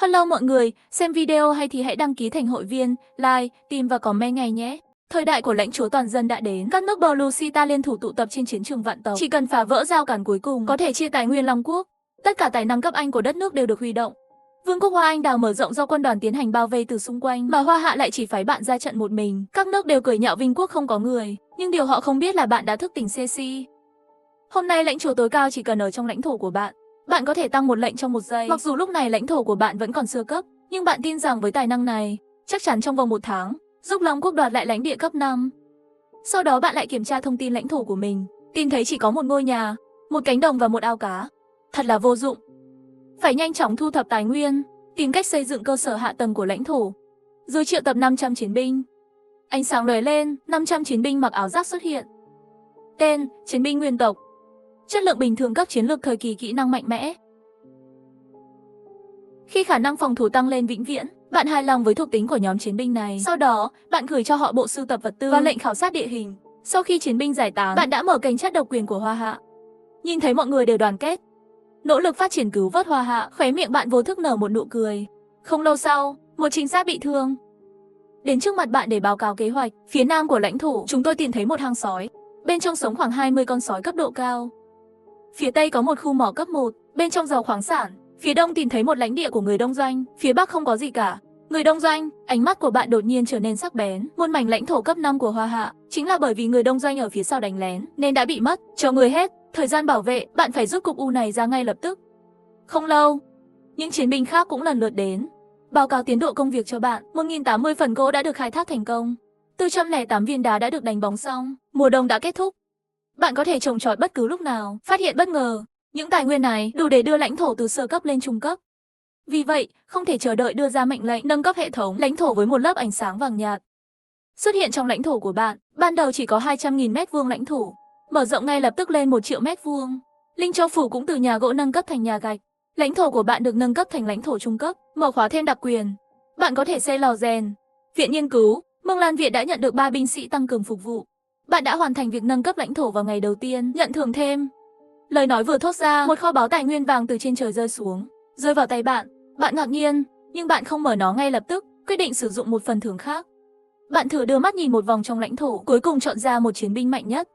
Hello mọi người, xem video hay thì hãy đăng ký thành hội viên, like, tìm và comment ngay nhé. Thời đại của lãnh chúa toàn dân đã đến, các nước Belousita liên thủ tụ tập trên chiến trường vạn tộc. Chỉ cần phá vỡ rào cản cuối cùng, có thể chia tài nguyên Long quốc. Tất cả tài năng cấp Anh của đất nước đều được huy động. Vương quốc Hoa Anh Đào mở rộng do quân đoàn tiến hành bao vây từ xung quanh, mà Hoa Hạ lại chỉ phái bạn ra trận một mình. Các nước đều cười nhạo Vinh quốc không có người, nhưng điều họ không biết là bạn đã thức tỉnh Ceci. Hôm nay lãnh chúa tối cao chỉ cần ở trong lãnh thổ của bạn. Bạn có thể tăng một lệnh trong một giây. Mặc dù lúc này lãnh thổ của bạn vẫn còn sơ cấp, nhưng bạn tin rằng với tài năng này, chắc chắn trong vòng 1 tháng, giúp Long quốc đoạt lại lãnh địa cấp 5. Sau đó bạn lại kiểm tra thông tin lãnh thổ của mình, tìm thấy chỉ có một ngôi nhà, một cánh đồng và một ao cá. Thật là vô dụng. Phải nhanh chóng thu thập tài nguyên, tìm cách xây dựng cơ sở hạ tầng của lãnh thổ. Rồi triệu tập 500 chiến binh. Ánh sáng lóe lên, 500 chiến binh mặc áo giáp xuất hiện. Tên: chiến binh nguyên tộc. Chất lượng bình thường, cấp chiến lược thời kỳ, kỹ năng mạnh mẽ. Khi khả năng phòng thủ tăng lên vĩnh viễn, bạn hài lòng với thuộc tính của nhóm chiến binh này. Sau đó, bạn gửi cho họ bộ sưu tập vật tư và lệnh khảo sát địa hình. Sau khi chiến binh giải tán, bạn đã mở kênh chat độc quyền của Hoa Hạ. Nhìn thấy mọi người đều đoàn kết, nỗ lực phát triển cứu vớt Hoa Hạ, khóe miệng bạn vô thức nở một nụ cười. Không lâu sau, một trinh sát bị thương đến trước mặt bạn để báo cáo kế hoạch. Phía nam của lãnh thổ, chúng tôi tìm thấy một hang sói. Bên trong sống khoảng 20 con sói cấp độ cao. Phía tây có một khu mỏ cấp 1, bên trong giàu khoáng sản. Phía đông tìm thấy một lãnh địa của người Đông Doanh, phía bắc không có gì cả. Người Đông Doanh, ánh mắt của bạn đột nhiên trở nên sắc bén. Một mảnh lãnh thổ cấp 5 của Hoa Hạ, chính là bởi vì người Đông Doanh ở phía sau đánh lén, nên đã bị mất. Cho người hết, thời gian bảo vệ, bạn phải rút cục U này ra ngay lập tức. Không lâu, những chiến binh khác cũng lần lượt đến. Báo cáo tiến độ công việc cho bạn, 1080 phần gỗ đã được khai thác thành công. 408 viên đá đã được đánh bóng xong, mùa đông đã kết thúc. Bạn có thể trồng trọt bất cứ lúc nào. Phát hiện bất ngờ, những tài nguyên này đủ để đưa lãnh thổ từ sơ cấp lên trung cấp. Vì vậy, không thể chờ đợi đưa ra mệnh lệnh nâng cấp hệ thống lãnh thổ với một lớp ánh sáng vàng nhạt. Xuất hiện trong lãnh thổ của bạn, ban đầu chỉ có 200.000 m² lãnh thổ, mở rộng ngay lập tức lên 1 triệu m². Linh Châu phủ cũng từ nhà gỗ nâng cấp thành nhà gạch. Lãnh thổ của bạn được nâng cấp thành lãnh thổ trung cấp, mở khóa thêm đặc quyền. Bạn có thể xây lò rèn. Viện nghiên cứu, Mông Lan Viện đã nhận được 3 binh sĩ tăng cường phục vụ. Bạn đã hoàn thành việc nâng cấp lãnh thổ vào ngày đầu tiên, nhận thưởng thêm. Lời nói vừa thốt ra, một kho báu tài nguyên vàng từ trên trời rơi xuống, rơi vào tay bạn. Bạn ngạc nhiên, nhưng bạn không mở nó ngay lập tức, quyết định sử dụng một phần thưởng khác. Bạn thử đưa mắt nhìn một vòng trong lãnh thổ, cuối cùng chọn ra một chiến binh mạnh nhất.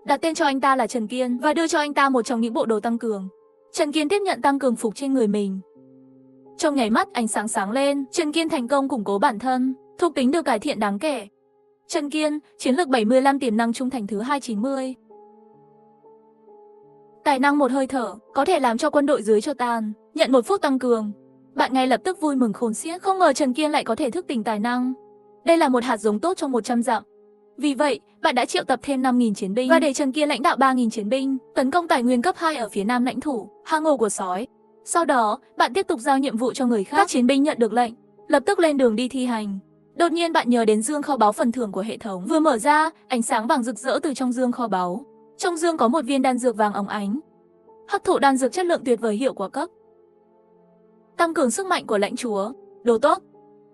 Đặt tên cho anh ta là Trần Kiên và đưa cho anh ta một trong những bộ đồ tăng cường. Trần Kiên tiếp nhận tăng cường phục trên người mình. Trong nháy mắt ánh sáng sáng lên, Trần Kiên thành công củng cố bản thân, thuộc tính được cải thiện đáng kể. Trần Kiên, chiến lược 75, tiềm năng trung thành thứ 290. Tài năng một hơi thở, có thể làm cho quân đội dưới cho tan, nhận 1 phút tăng cường. Bạn ngay lập tức vui mừng khôn xiết, không ngờ Trần Kiên lại có thể thức tỉnh tài năng. Đây là một hạt giống tốt trong 100 dặm. Vì vậy, bạn đã triệu tập thêm 5.000 chiến binh và để Trần Kiên lãnh đạo 3.000 chiến binh, tấn công tài nguyên cấp 2 ở phía nam lãnh thổ, hang ổ của sói. Sau đó, bạn tiếp tục giao nhiệm vụ cho người khác. Các chiến binh nhận được lệnh, lập tức lên đường đi thi hành. Đột nhiên bạn nhớ đến dương kho báu phần thưởng của hệ thống. Vừa mở ra, ánh sáng vàng rực rỡ từ trong dương kho báu. Trong dương có một viên đan dược vàng óng ánh. Hấp thụ đan dược chất lượng tuyệt vời, hiệu quả cấp. Tăng cường sức mạnh của lãnh chúa. Đồ tốt.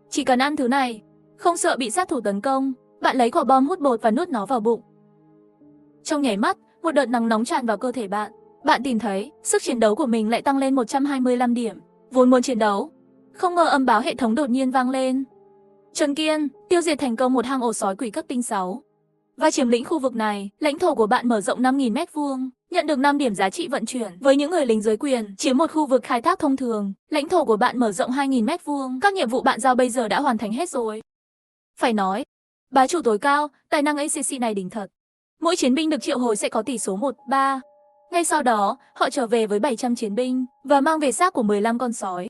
Chỉ cần ăn thứ này, không sợ bị sát thủ tấn công. Bạn lấy quả bom hút bột và nuốt nó vào bụng. Trong nháy mắt, một đợt nắng nóng tràn vào cơ thể bạn. Bạn tìm thấy, sức chiến đấu của mình lại tăng lên 125 điểm. Vốn muốn chiến đấu, không ngờ âm báo hệ thống đột nhiên vang lên. Trần Kiên, tiêu diệt thành công một hang ổ sói quỷ cấp tinh 6. Và chiếm lĩnh khu vực này, lãnh thổ của bạn mở rộng 5.000 m², nhận được 5 điểm giá trị vận chuyển. Với những người lính dưới quyền, chiếm một khu vực khai thác thông thường, lãnh thổ của bạn mở rộng 2.000 m². Các nhiệm vụ bạn giao bây giờ đã hoàn thành hết rồi. Phải nói, bá chủ tối cao, tài năng ACC này đỉnh thật. Mỗi chiến binh được triệu hồi sẽ có tỷ số 1-3. Ngay sau đó, họ trở về với 700 chiến binh và mang về xác của 15 con sói.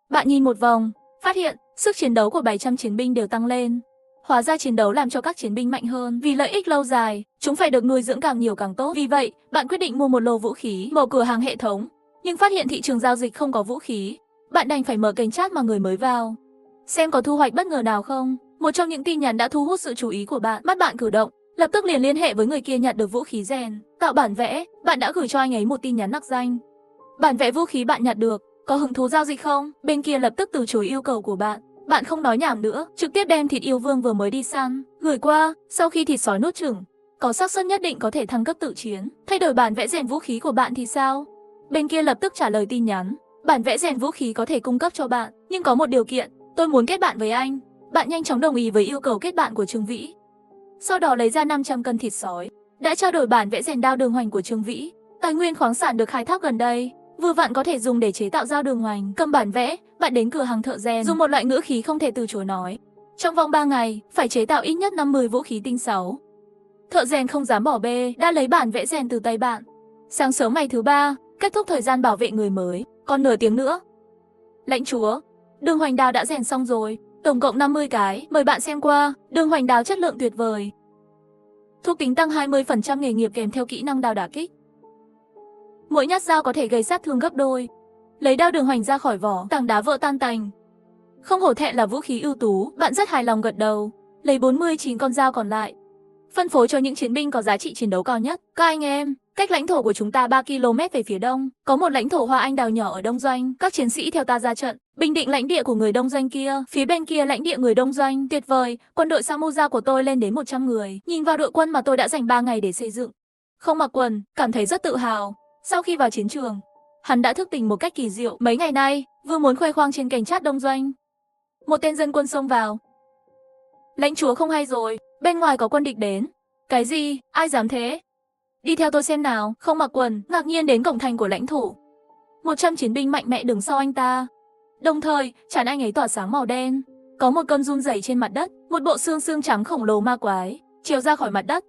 Bạn nhìn một vòng, phát hiện sức chiến đấu của 700 chiến binh đều tăng lên. Hóa ra chiến đấu làm cho các chiến binh mạnh hơn, vì lợi ích lâu dài, chúng phải được nuôi dưỡng càng nhiều càng tốt. Vì vậy, bạn quyết định mua một lô vũ khí, mở cửa hàng hệ thống, nhưng phát hiện thị trường giao dịch không có vũ khí. Bạn đành phải mở kênh chat mà người mới vào, xem có thu hoạch bất ngờ nào không. Một trong những tin nhắn đã thu hút sự chú ý của bạn, mắt bạn cử động, lập tức liền liên hệ với người kia nhặt được vũ khí rèn, tạo bản vẽ. Bạn đã gửi cho anh ấy một tin nhắn nặc danh. Bản vẽ vũ khí bạn nhặt được, có hứng thú giao dịch không? Bên kia lập tức từ chối yêu cầu của bạn. Bạn không nói nhảm nữa, trực tiếp đem thịt yêu vương vừa mới đi săn gửi qua. Sau khi thịt sói nuốt chửng, có xác suất nhất định có thể thăng cấp tự chiến. Thay đổi bản vẽ rèn vũ khí của bạn thì sao? Bên kia lập tức trả lời tin nhắn. Bản vẽ rèn vũ khí có thể cung cấp cho bạn, Nhưng có một điều kiện, tôi muốn kết bạn với anh. Bạn nhanh chóng đồng ý với yêu cầu kết bạn của Trương Vĩ. Sau đó lấy ra 500 cân thịt sói, đã trao đổi bản vẽ rèn đao đường hoành của Trương Vĩ. Tài nguyên khoáng sản được khai thác gần đây, vừa vặn có thể dùng để chế tạo dao đường hoành. Cầm bản vẽ, bạn đến cửa hàng thợ rèn, dùng một loại ngữ khí không thể từ chối nói. Trong vòng 3 ngày, phải chế tạo ít nhất 50 vũ khí tinh xảo. Thợ rèn không dám bỏ bê, đã lấy bản vẽ rèn từ tay bạn. Sáng sớm ngày thứ 3, kết thúc thời gian bảo vệ người mới, còn nửa tiếng nữa. Lãnh chúa, đường hoành đao đã rèn xong rồi, tổng cộng 50 cái, mời bạn xem qua. Đường hoành đao chất lượng tuyệt vời. Thuộc tính tăng 20% nghề nghiệp kèm theo kỹ năng đao đả kích. Mỗi nhát dao có thể gây sát thương gấp đôi. Lấy đao đường hoành ra khỏi vỏ, tảng đá vỡ tan tành. Không hổ thẹn là vũ khí ưu tú, bạn rất hài lòng gật đầu. Lấy 49 con dao còn lại, phân phối cho những chiến binh có giá trị chiến đấu cao nhất. Các anh em, cách lãnh thổ của chúng ta 3 km về phía đông, có một lãnh thổ hoa anh đào nhỏ ở Đông Doanh. Các chiến sĩ theo ta ra trận, bình định lãnh địa của người Đông Doanh kia. Phía bên kia lãnh địa người Đông Doanh, tuyệt vời. Quân đội Samuza của tôi lên đến 100 người. Nhìn vào đội quân mà tôi đã dành 3 ngày để xây dựng. Không mặc quần, cảm thấy rất tự hào. Sau khi vào chiến trường, hắn đã thức tỉnh một cách kỳ diệu. Mấy ngày nay, vừa muốn khoe khoang trên cảnh chát Đông Doanh, một tên dân quân xông vào. Lãnh chúa không hay rồi, bên ngoài có quân địch đến. Cái gì? Ai dám thế? Đi theo tôi xem nào. Không mặc quần, ngạc nhiên đến cổng thành của lãnh thổ. 100 chiến binh mạnh mẽ đứng sau anh ta. Đồng thời, trán anh ấy tỏa sáng màu đen. Có một con run rẩy trên mặt đất, một bộ xương trắng khổng lồ ma quái, trèo ra khỏi mặt đất.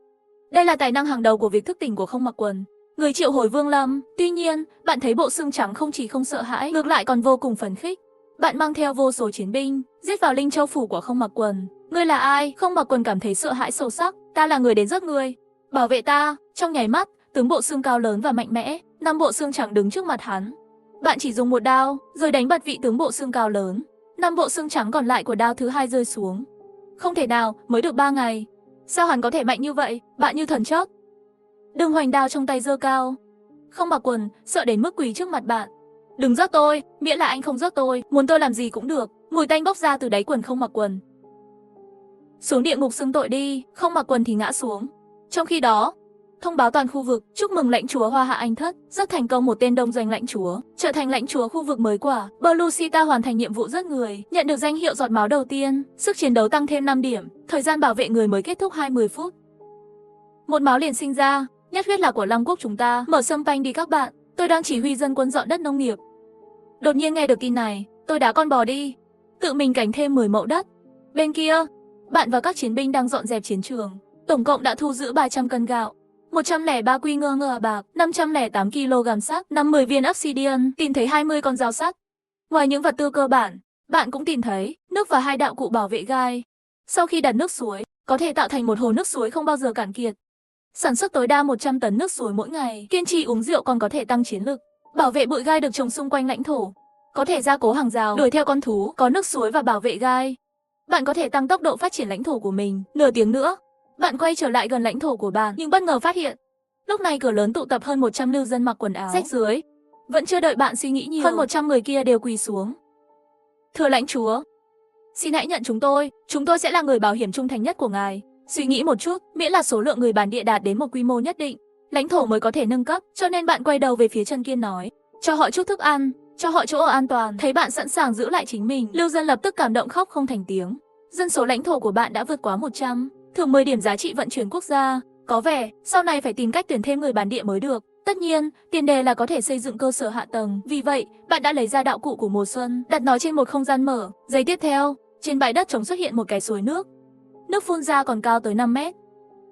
Đây là tài năng hàng đầu của việc thức tỉnh của không mặc quần. Người triệu hồi Vương Lâm. Tuy nhiên, bạn thấy bộ xương trắng không chỉ không sợ hãi, ngược lại còn vô cùng phấn khích. Bạn mang theo vô số chiến binh, giết vào Linh Châu phủ của không mặc quần. Ngươi là ai? Không mặc quần cảm thấy sợ hãi sâu sắc. Ta là người đến giết ngươi. Bảo vệ ta. Trong nháy mắt, tướng bộ xương cao lớn và mạnh mẽ, 5 bộ xương trắng đứng trước mặt hắn. Bạn chỉ dùng một đao, rồi đánh bật vị tướng bộ xương cao lớn. 5 bộ xương trắng còn lại của đao thứ hai rơi xuống. Không thể nào, mới được 3 ngày. Sao hắn có thể mạnh như vậy? Bạn như thần chớp. Đường hoành đao trong tay giơ cao. Không mặc quần, sợ đến mức quỳ trước mặt bạn. Đừng giết tôi, miễn là anh không giết tôi, muốn tôi làm gì cũng được. Mùi tanh bốc ra từ đáy quần không mặc quần. Xuống địa ngục xưng tội đi. Không mặc quần thì ngã xuống. Trong khi đó, thông báo toàn khu vực, chúc mừng lãnh chúa Hoa Hạ Anh Thất, rất thành công một tên Đông Doanh lãnh chúa, trở thành lãnh chúa khu vực mới quả. Belusita hoàn thành nhiệm vụ giết người, nhận được danh hiệu giọt máu đầu tiên, sức chiến đấu tăng thêm 5 điểm, thời gian bảo vệ người mới kết thúc 20 phút. Một máu liền sinh ra, nhất huyết là của Long Quốc chúng ta. Mở sâm panh đi các bạn, tôi đang chỉ huy dân quân dọn đất nông nghiệp. Đột nhiên nghe được tin này, tôi đá con bò đi, tự mình cánh thêm 10 mẫu đất. Bên kia, bạn và các chiến binh đang dọn dẹp chiến trường, tổng cộng đã thu giữ 300 cân gạo, 103 quy ngơ bạc, 508 kg sắt, 50 viên obsidian, tìm thấy 20 con dao sắt. Ngoài những vật tư cơ bản, bạn cũng tìm thấy nước và 2 đạo cụ bảo vệ gai. Sau khi đặt nước suối, có thể tạo thành một hồ nước suối không bao giờ cạn kiệt. Sản xuất tối đa 100 tấn nước suối mỗi ngày, kiên trì uống rượu còn có thể tăng chiến lực. Bảo vệ bụi gai được trồng xung quanh lãnh thổ, có thể gia cố hàng rào, đuổi theo con thú, có nước suối và bảo vệ gai. Bạn có thể tăng tốc độ phát triển lãnh thổ của mình. Nửa tiếng nữa, bạn quay trở lại gần lãnh thổ của bạn, nhưng bất ngờ phát hiện, lúc này cửa lớn tụ tập hơn 100 lưu dân mặc quần áo rách rưới. Vẫn chưa đợi bạn suy nghĩ nhiều, hơn 100 người kia đều quỳ xuống. Thưa lãnh chúa, xin hãy nhận chúng tôi sẽ là người bảo hiểm trung thành nhất của ngài. Suy nghĩ một chút, miễn là số lượng người bản địa đạt đến một quy mô nhất định, lãnh thổ mới có thể nâng cấp. Cho nên bạn quay đầu về phía Trần Kiên nói, cho họ chút thức ăn, cho họ chỗ ở an toàn. Thấy bạn sẵn sàng giữ lại chính mình, lưu dân lập tức cảm động khóc không thành tiếng. Dân số lãnh thổ của bạn đã vượt quá 100, thưởng 10 điểm giá trị vận chuyển quốc gia. Có vẻ, sau này phải tìm cách tuyển thêm người bản địa mới được. Tất nhiên, tiền đề là có thể xây dựng cơ sở hạ tầng. Vì vậy, bạn đã lấy ra đạo cụ của mùa xuân, đặt nó trên một không gian mở. Giây tiếp theo, trên bãi đất trống xuất hiện một cái suối nước. Nước phun ra còn cao tới 5 mét.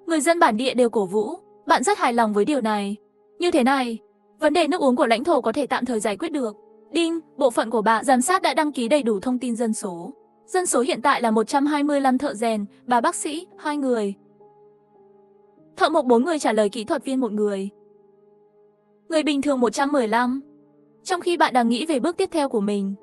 Người dân bản địa đều cổ vũ. Bạn rất hài lòng với điều này. Như thế này, vấn đề nước uống của lãnh thổ có thể tạm thời giải quyết được. Đinh, bộ phận của bạn giám sát đã đăng ký đầy đủ thông tin dân số. Dân số hiện tại là 125 thợ rèn, 3 bác sĩ, 2 người. Thợ mộc 4 người trả lời kỹ thuật viên 1 người. Người bình thường 115. Trong khi bạn đang nghĩ về bước tiếp theo của mình,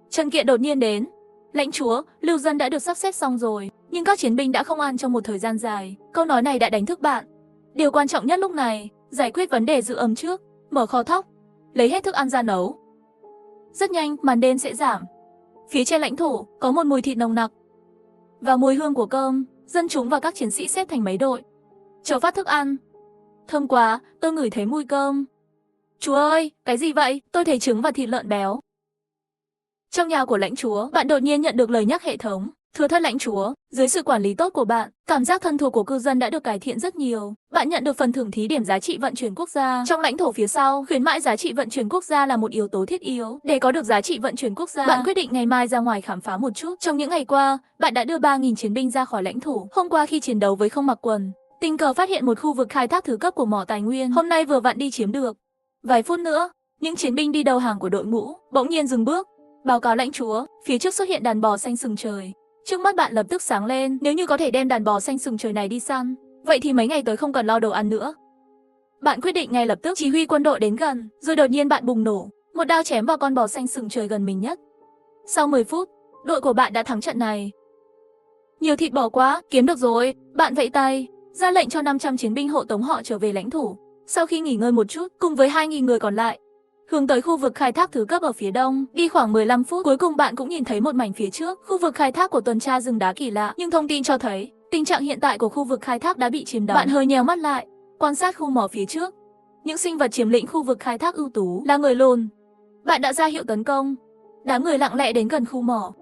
Trần Kiện đột nhiên đến. Lãnh chúa, lưu dân đã được sắp xếp xong rồi, nhưng các chiến binh đã không ăn trong một thời gian dài. Câu nói này đã đánh thức bạn. Điều quan trọng nhất lúc này, giải quyết vấn đề giữ ấm trước, mở kho thóc, lấy hết thức ăn ra nấu. Rất nhanh, màn đêm sẽ giảm. Phía trên lãnh thổ, có một mùi thịt nồng nặc và mùi hương của cơm. Dân chúng và các chiến sĩ xếp thành mấy đội, chờ phát thức ăn. Thơm quá, tôi ngửi thấy mùi cơm. Chúa ơi, cái gì vậy? Tôi thấy trứng và thịt lợn béo. Trong nhà của lãnh chúa, bạn đột nhiên nhận được lời nhắc hệ thống. Thưa thất lãnh chúa, dưới sự quản lý tốt của bạn, cảm giác thân thuộc của cư dân đã được cải thiện rất nhiều. Bạn nhận được phần thưởng thí điểm giá trị vận chuyển quốc gia. Trong lãnh thổ phía sau, khuyến mãi giá trị vận chuyển quốc gia là một yếu tố thiết yếu. Để có được giá trị vận chuyển quốc gia, bạn quyết định ngày mai ra ngoài khám phá một chút. Trong những ngày qua, bạn đã đưa 3.000 chiến binh ra khỏi lãnh thổ. Hôm qua khi chiến đấu với không mặc quần, tình cờ phát hiện một khu vực khai thác thứ cấp của mỏ tài nguyên. Hôm nay vừa vặn đi chiếm được. Vài phút nữa, những chiến binh đi đầu hàng của đội ngũ bỗng nhiên dừng bước. Báo cáo lãnh chúa, phía trước xuất hiện đàn bò xanh sừng trời. Trước mắt bạn lập tức sáng lên, nếu như có thể đem đàn bò xanh sừng trời này đi săn, vậy thì mấy ngày tới không cần lo đồ ăn nữa. Bạn quyết định ngay lập tức chỉ huy quân đội đến gần, rồi đột nhiên bạn bùng nổ, một đao chém vào con bò xanh sừng trời gần mình nhất. Sau 10 phút, đội của bạn đã thắng trận này. Nhiều thịt bò quá, kiếm được rồi, bạn vẫy tay, ra lệnh cho 500 chiến binh hộ tống họ trở về lãnh thổ. Sau khi nghỉ ngơi một chút, cùng với 2.000 người còn lại, hướng tới khu vực khai thác thứ cấp ở phía đông, đi khoảng 15 phút, cuối cùng bạn cũng nhìn thấy một mảnh phía trước, khu vực khai thác của tuần tra rừng đá kỳ lạ, nhưng thông tin cho thấy, tình trạng hiện tại của khu vực khai thác đã bị chiếm đóng. Bạn hơi nheo mắt lại, quan sát khu mỏ phía trước. Những sinh vật chiếm lĩnh khu vực khai thác ưu tú là người lùn. Bạn đã ra hiệu tấn công. Đám người lặng lẽ đến gần khu mỏ,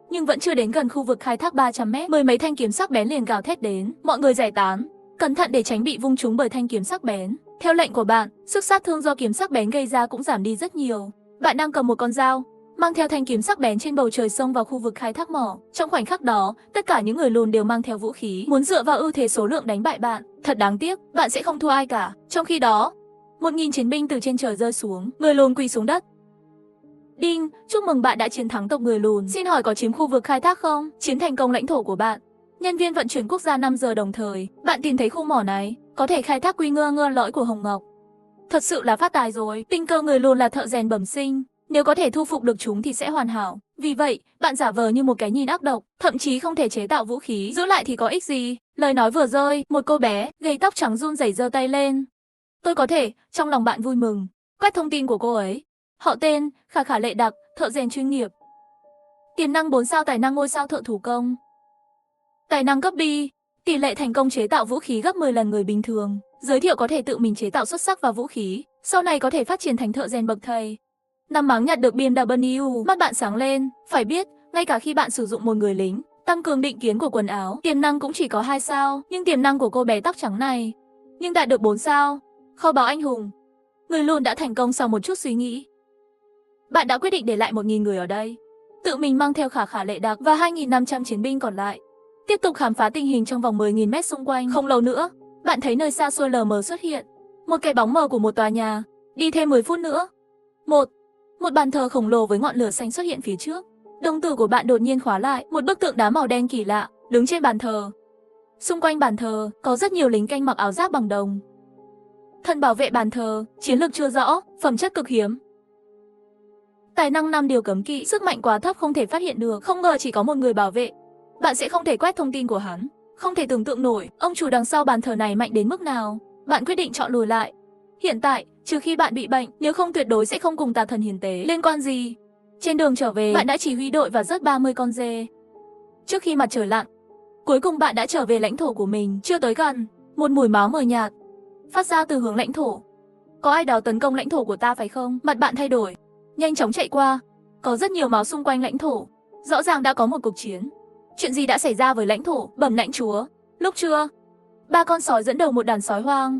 nhưng vẫn chưa đến gần khu vực khai thác 300 mét, mười mấy thanh kiếm sắc bén liền gào thét đến, mọi người giải tán, cẩn thận để tránh bị vung trúng bởi thanh kiếm sắc bén. Theo lệnh của bạn, sức sát thương do kiếm sắc bén gây ra cũng giảm đi rất nhiều. Bạn đang cầm một con dao, mang theo thanh kiếm sắc bén trên bầu trời xông vào khu vực khai thác mỏ. Trong khoảnh khắc đó, tất cả những người lùn đều mang theo vũ khí, muốn dựa vào ưu thế số lượng đánh bại bạn. Thật đáng tiếc, bạn sẽ không thua ai cả. Trong khi đó, 1.000 chiến binh từ trên trời rơi xuống, người lùn quỳ xuống đất. Đinh, chúc mừng bạn đã chiến thắng tộc người lùn. Xin hỏi có chiếm khu vực khai thác không? Chiếm thành công lãnh thổ của bạn. Nhân viên vận chuyển quốc gia 5 giờ đồng thời, bạn tìm thấy khu mỏ này, có thể khai thác quy ngơ lõi của Hồng Ngọc. Thật sự là phát tài rồi, tình cờ người lùn là thợ rèn bẩm sinh, nếu có thể thu phục được chúng thì sẽ hoàn hảo. Vì vậy, bạn giả vờ như một cái nhìn ác độc, thậm chí không thể chế tạo vũ khí, giữ lại thì có ích gì. Lời nói vừa rơi, một cô bé, gầy tóc trắng run rẩy giơ tay lên. Tôi có thể, trong lòng bạn vui mừng, quét thông tin của cô ấy. Họ tên, Khả Khả Lệ Đặc, thợ rèn chuyên nghiệp. Tiềm năng 4 sao, tài năng ngôi sao thợ thủ công. Tài năng cấp B, tỷ lệ thành công chế tạo vũ khí gấp 10 lần người bình thường. Giới thiệu có thể tự mình chế tạo xuất sắc và vũ khí, sau này có thể phát triển thành thợ rèn bậc thầy. Năm máng nhặt được BMW, mắt bạn sáng lên, phải biết, ngay cả khi bạn sử dụng một người lính, tăng cường định kiến của quần áo, tiềm năng cũng chỉ có 2 sao, nhưng tiềm năng của cô bé tóc trắng này, nhưng đạt được 4 sao. Kho báu anh hùng. Người lùn đã thành công sau một chút suy nghĩ. Bạn đã quyết định để lại 1.000 người ở đây, tự mình mang theo Khả Khả Lệ Đặc và 2.500 chiến binh còn lại, tiếp tục khám phá tình hình trong vòng 10.000 mét xung quanh. Không lâu nữa, bạn thấy nơi xa xôi lờ mờ xuất hiện một cái bóng mờ của một tòa nhà. Đi thêm 10 phút nữa, một bàn thờ khổng lồ với ngọn lửa xanh xuất hiện phía trước. Đồng tử của bạn đột nhiên khóa lại, một bức tượng đá màu đen kỳ lạ đứng trên bàn thờ. Xung quanh bàn thờ có rất nhiều lính canh mặc áo giáp bằng đồng. Thần bảo vệ bàn thờ, chiến lược chưa rõ, phẩm chất cực hiếm. Tài năng 5 điều cấm kỵ, sức mạnh quá thấp không thể phát hiện được, không ngờ chỉ có một người bảo vệ. Bạn sẽ không thể quét thông tin của hắn. Không thể tưởng tượng nổi, ông chủ đằng sau bàn thờ này mạnh đến mức nào. Bạn quyết định chọn lùi lại. Hiện tại, trừ khi bạn bị bệnh, nếu không tuyệt đối sẽ không cùng tà thần hiền tế liên quan gì. Trên đường trở về, bạn đã chỉ huy đội và rớt 30 con dê. Trước khi mặt trời lặn, cuối cùng bạn đã trở về lãnh thổ của mình. Chưa tới gần, một mùi máu mờ nhạt phát ra từ hướng lãnh thổ. Có ai đó tấn công lãnh thổ của ta phải không? Mặt bạn thay đổi, nhanh chóng chạy qua. Có rất nhiều máu xung quanh lãnh thổ. Rõ ràng đã có một cuộc chiến. Chuyện gì đã xảy ra với lãnh thổ? Bẩm lãnh chúa. Lúc trưa, 3 con sói dẫn đầu một đàn sói hoang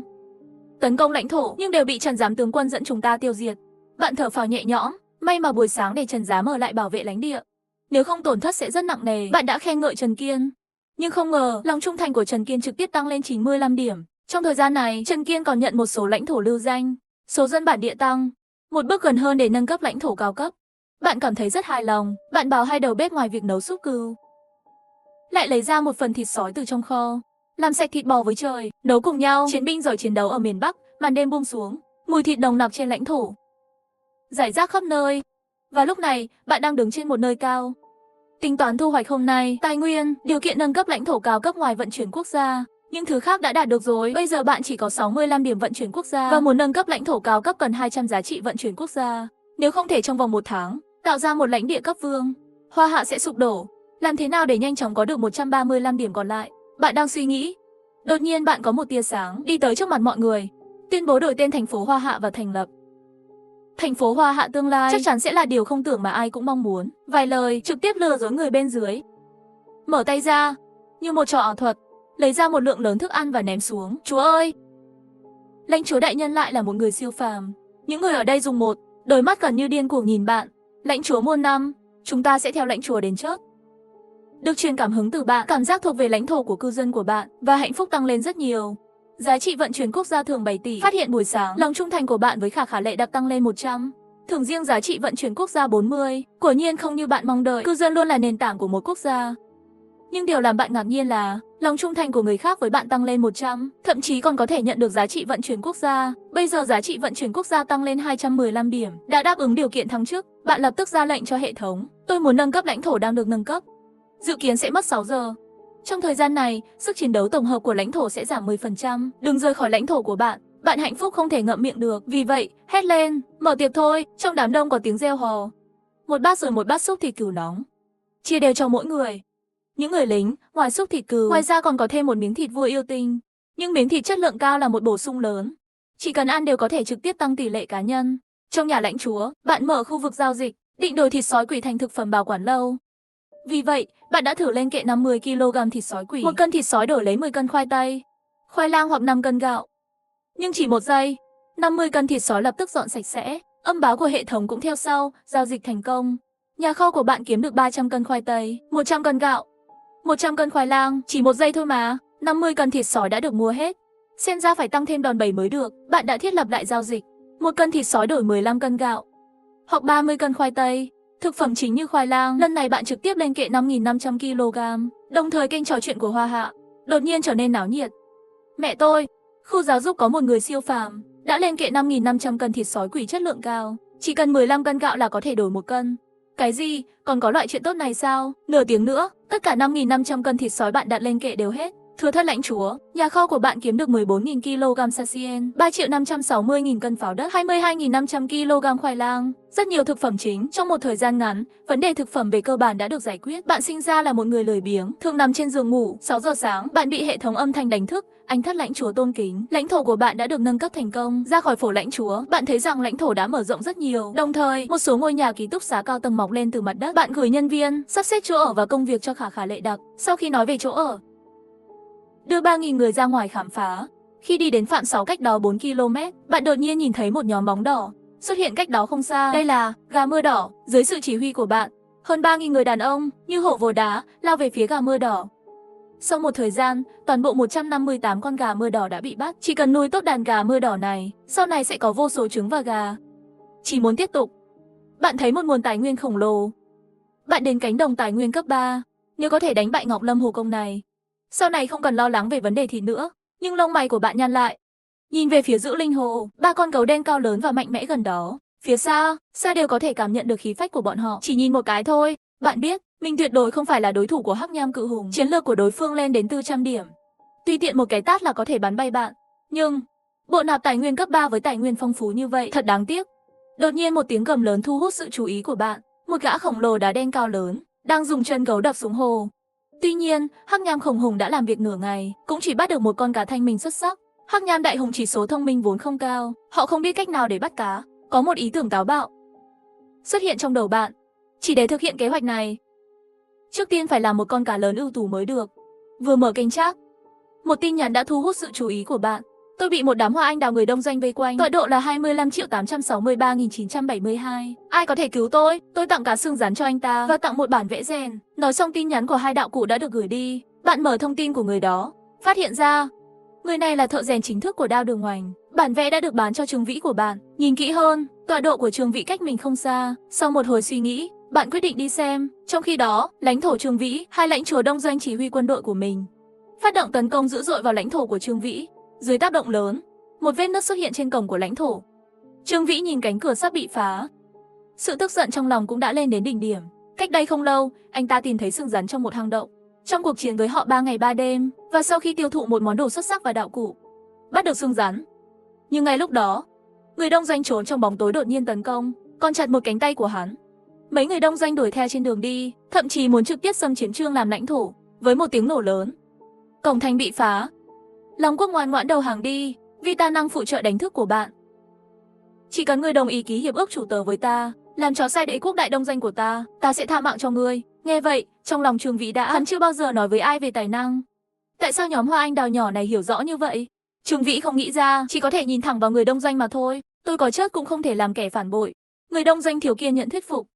tấn công lãnh thổ, nhưng đều bị Trần Giám tướng quân dẫn chúng ta tiêu diệt. Bạn thở phào nhẹ nhõm, may mà buổi sáng để Trần Giám ở lại bảo vệ lãnh địa. Nếu không tổn thất sẽ rất nặng nề. Bạn đã khen ngợi Trần Kiên, nhưng không ngờ lòng trung thành của Trần Kiên trực tiếp tăng lên 95 điểm. Trong thời gian này, Trần Kiên còn nhận một số lãnh thổ lưu danh, số dân bản địa tăng một bước gần hơn để nâng cấp lãnh thổ cao cấp. Bạn cảm thấy rất hài lòng. Bạn bảo hai đầu bếp ngoài việc nấu súp cừu, lại lấy ra một phần thịt sói từ trong kho, làm sạch thịt bò với trời, nấu cùng nhau. Chiến binh giỏi chiến đấu ở miền Bắc, màn đêm buông xuống, mùi thịt nồng nặc trên lãnh thổ rải rác khắp nơi. Và lúc này, bạn đang đứng trên một nơi cao, tính toán thu hoạch hôm nay, tài nguyên, điều kiện nâng cấp lãnh thổ cao cấp ngoài vận chuyển quốc gia. Những thứ khác đã đạt được rồi, bây giờ bạn chỉ có 65 điểm vận chuyển quốc gia và muốn nâng cấp lãnh thổ cao cấp cần 200 giá trị vận chuyển quốc gia. Nếu không thể trong vòng 1 tháng tạo ra một lãnh địa cấp vương, Hoa Hạ sẽ sụp đổ. Làm thế nào để nhanh chóng có được 135 điểm còn lại? Bạn đang suy nghĩ. Đột nhiên bạn có một tia sáng đi tới trước mặt mọi người, tuyên bố đổi tên thành phố Hoa Hạ và thành lập Thành phố Hoa Hạ tương lai chắc chắn sẽ là điều không tưởng mà ai cũng mong muốn. Vài lời trực tiếp lừa dối người bên dưới. Mở tay ra, như một trò ảo thuật, lấy ra một lượng lớn thức ăn và ném xuống. Chúa ơi! Lãnh chúa đại nhân lại là một người siêu phàm. Những người ở đây dùng một đôi mắt gần như điên cuồng nhìn bạn. Lãnh chúa muôn năm, chúng ta sẽ theo lãnh chúa đến chớp. Được truyền cảm hứng từ bạn, cảm giác thuộc về lãnh thổ của cư dân của bạn và hạnh phúc tăng lên rất nhiều. Giá trị vận chuyển quốc gia thường 7 tỷ. Phát hiện buổi sáng, lòng trung thành của bạn với Khả Khả Lệ đặc tăng lên 100. Thưởng riêng giá trị vận chuyển quốc gia 40. Quả nhiên không như bạn mong đợi, cư dân luôn là nền tảng của một quốc gia. Nhưng điều làm bạn ngạc nhiên là lòng trung thành của người khác với bạn tăng lên 100, thậm chí còn có thể nhận được giá trị vận chuyển quốc gia. Bây giờ giá trị vận chuyển quốc gia tăng lên 215 điểm, đã đáp ứng điều kiện thăng chức. Bạn lập tức ra lệnh cho hệ thống, tôi muốn nâng cấp lãnh thổ đang được nâng cấp. Dự kiến sẽ mất 6 giờ. Trong thời gian này, sức chiến đấu tổng hợp của lãnh thổ sẽ giảm 10%. Đừng rời khỏi lãnh thổ của bạn. Bạn hạnh phúc không thể ngậm miệng được. Vì vậy, hét lên, mở tiệc thôi. Trong đám đông có tiếng reo hò. Một bát rồi một bát súp thịt cừu nóng. Chia đều cho mỗi người. Những người lính, ngoài súp thịt cừu, ngoài ra còn có thêm một miếng thịt vua yêu tinh. Nhưng miếng thịt chất lượng cao là một bổ sung lớn. Chỉ cần ăn đều có thể trực tiếp tăng tỷ lệ cá nhân. Trong nhà lãnh chúa, bạn mở khu vực giao dịch, định đổi thịt sói quỷ thành thực phẩm bảo quản lâu. Vì vậy, bạn đã thử lên kệ 50 kg thịt sói quỷ. 1 cân thịt sói đổi lấy 10 cân khoai tây, khoai lang hoặc 5 cân gạo. Nhưng chỉ 1 giây, 50 cân thịt sói lập tức dọn sạch sẽ. Âm báo của hệ thống cũng theo sau, giao dịch thành công. Nhà kho của bạn kiếm được 300 cân khoai tây, 100 cân gạo, 100 cân khoai lang, chỉ 1 giây thôi mà. 50 cân thịt sói đã được mua hết. Xem ra phải tăng thêm đòn bẩy mới được. Bạn đã thiết lập lại giao dịch. 1 cân thịt sói đổi 15 cân gạo, hoặc 30 cân khoai tây. Thực phẩm chính như khoai lang, lần này bạn trực tiếp lên kệ 5.500 kg. Đồng thời kênh trò chuyện của Hoa Hạ đột nhiên trở nên náo nhiệt. Mẹ tôi, khu giáo dục có một người siêu phàm, đã lên kệ 5.500 cân thịt sói quỷ chất lượng cao. Chỉ cần 15 cân gạo là có thể đổi 1 cân. Cái gì? Còn có loại chuyện tốt này sao? Nửa tiếng nữa, tất cả 5.500 cân thịt sói bạn đặt lên kệ đều hết. Thưa thất lãnh chúa, nhà kho của bạn kiếm được 14.000 kg sashien, 3.560.000 cân pháo đất, 22.500 kg khoai lang, rất nhiều thực phẩm chính. Trong một thời gian ngắn, vấn đề thực phẩm về cơ bản đã được giải quyết. Bạn sinh ra là một người lười biếng, thường nằm trên giường ngủ. 6 giờ sáng, bạn bị hệ thống âm thanh đánh thức. Anh thất lãnh chúa tôn kính, lãnh thổ của bạn đã được nâng cấp thành công. Ra khỏi phổ lãnh chúa, bạn thấy rằng lãnh thổ đã mở rộng rất nhiều. Đồng thời, một số ngôi nhà ký túc xá cao tầng mọc lên từ mặt đất. Bạn gửi nhân viên sắp xếp chỗ ở và công việc cho Khả Khả Lệ đặc. Sau khi nói về chỗ ở, đưa 3.000 người ra ngoài khám phá. Khi đi đến Phạm 6 cách đó 4 km, bạn đột nhiên nhìn thấy một nhóm bóng đỏ xuất hiện cách đó không xa. Đây là gà mưa đỏ. Dưới sự chỉ huy của bạn, hơn 3.000 người đàn ông như hổ vồ đá lao về phía gà mưa đỏ. Sau một thời gian, toàn bộ 158 con gà mưa đỏ đã bị bắt. Chỉ cần nuôi tốt đàn gà mưa đỏ này, sau này sẽ có vô số trứng và gà. Chỉ muốn tiếp tục. Bạn thấy một nguồn tài nguyên khổng lồ. Bạn đến cánh đồng tài nguyên cấp 3. Nếu có thể đánh bại Ngọc Lâm Hồ Công này, sau này không cần lo lắng về vấn đề thịt nữa. Nhưng lông mày của bạn nhăn lại. Nhìn về phía Dữ Linh Hồ, 3 con gấu đen cao lớn và mạnh mẽ gần đó. Phía xa đều có thể cảm nhận được khí phách của bọn họ. Chỉ nhìn một cái thôi, bạn biết, mình tuyệt đối không phải là đối thủ của Hắc Nham Cự Hùng. Chiến lược của đối phương lên đến 400 điểm. Tùy tiện một cái tát là có thể bắn bay bạn. Nhưng, bộ nạp tài nguyên cấp 3 với tài nguyên phong phú như vậy, thật đáng tiếc. Đột nhiên một tiếng gầm lớn thu hút sự chú ý của bạn. Một gã khổng lồ đá đen cao lớn, đang dùng chân gấu đập xuống hồ. Tuy nhiên, Hắc Nham Khổng Hùng đã làm việc nửa ngày, cũng chỉ bắt được một con cá thanh minh xuất sắc. Hắc Nham Đại Hùng chỉ số thông minh vốn không cao, họ không biết cách nào để bắt cá. Có một ý tưởng táo bạo xuất hiện trong đầu bạn. Chỉ để thực hiện kế hoạch này, trước tiên phải làm một con cá lớn ưu tú mới được. Vừa mở kênh chat, một tin nhắn đã thu hút sự chú ý của bạn. Tôi bị một đám hoa anh đào người đông doanh vây quanh. Tọa độ là 25.863.972. Ai có thể cứu tôi? Tôi tặng cá xương rắn cho anh ta và tặng một bản vẽ rèn. Nói xong tin nhắn của hai đạo cụ đã được gửi đi. Bạn mở thông tin của người đó, phát hiện ra người này là thợ rèn chính thức của Đao Đường Hoành. Bản vẽ đã được bán cho Trương Vĩ của bạn. Nhìn kỹ hơn, tọa độ của Trương Vĩ cách mình không xa. Sau một hồi suy nghĩ, bạn quyết định đi xem. Trong khi đó, lãnh thổ Trương Vĩ, hai lãnh chúa đông doanh chỉ huy quân đội của mình phát động tấn công dữ dội vào lãnh thổ của Trương Vĩ. Dưới tác động lớn, một vết nứt xuất hiện trên cổng của lãnh thổ. Trương Vĩ nhìn cánh cửa sắp bị phá, sự tức giận trong lòng cũng đã lên đến đỉnh điểm. Cách đây không lâu, anh ta tìm thấy xương rắn trong một hang động. Trong cuộc chiến với họ 3 ngày 3 đêm, và sau khi tiêu thụ một món đồ xuất sắc và đạo cụ, bắt được xương rắn. Nhưng ngay lúc đó, người đông doanh trốn trong bóng tối đột nhiên tấn công, còn chặt một cánh tay của hắn. Mấy người đông doanh đuổi theo trên đường đi, thậm chí muốn trực tiếp xâm chiếm Trương làm lãnh thổ. Với một tiếng nổ lớn, cổng thành bị phá. Long Quốc ngoan ngoãn đầu hàng đi, vì ta năng phụ trợ đánh thức của bạn. Chỉ cần ngươi đồng ý ký hiệp ước chủ tớ với ta, làm trò sai đế quốc đại đông danh của ta sẽ tha mạng cho ngươi. Nghe vậy, trong lòng Trương Vĩ đã, hắn chưa bao giờ nói với ai về tài năng. Tại sao nhóm Hoa Anh Đào nhỏ này hiểu rõ như vậy? Trương Vĩ không nghĩ ra, chỉ có thể nhìn thẳng vào người đông doanh mà thôi. Tôi có chết cũng không thể làm kẻ phản bội. Người đông doanh thiếu kiên nhẫn thuyết phục.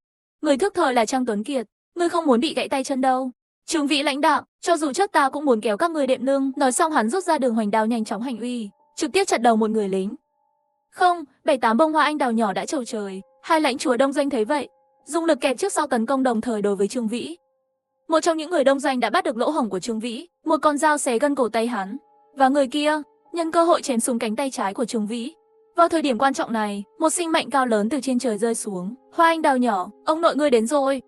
Người thức thời là Trang Tuấn Kiệt, ngươi không muốn bị gãy tay chân đâu. Trương Vĩ lãnh đạo, cho dù chết ta cũng muốn kéo các ngươi đệm lưng. Nói xong hắn rút ra đường hoành đao nhanh chóng hành uy, trực tiếp chặt đầu một người lính. Không, 7-8 bông hoa anh đào nhỏ đã trầu trời. Hai lãnh chúa đông doanh thấy vậy, dùng lực kẹp trước sau tấn công đồng thời đối với Trương Vĩ. Một trong những người đông doanh đã bắt được lỗ hổng của Trương Vĩ, một con dao xé gân cổ tay hắn, và người kia nhân cơ hội chém xuống cánh tay trái của Trương Vĩ. Vào thời điểm quan trọng này, một sinh mệnh cao lớn từ trên trời rơi xuống. Hoa anh đào nhỏ, ông nội ngươi đến rồi.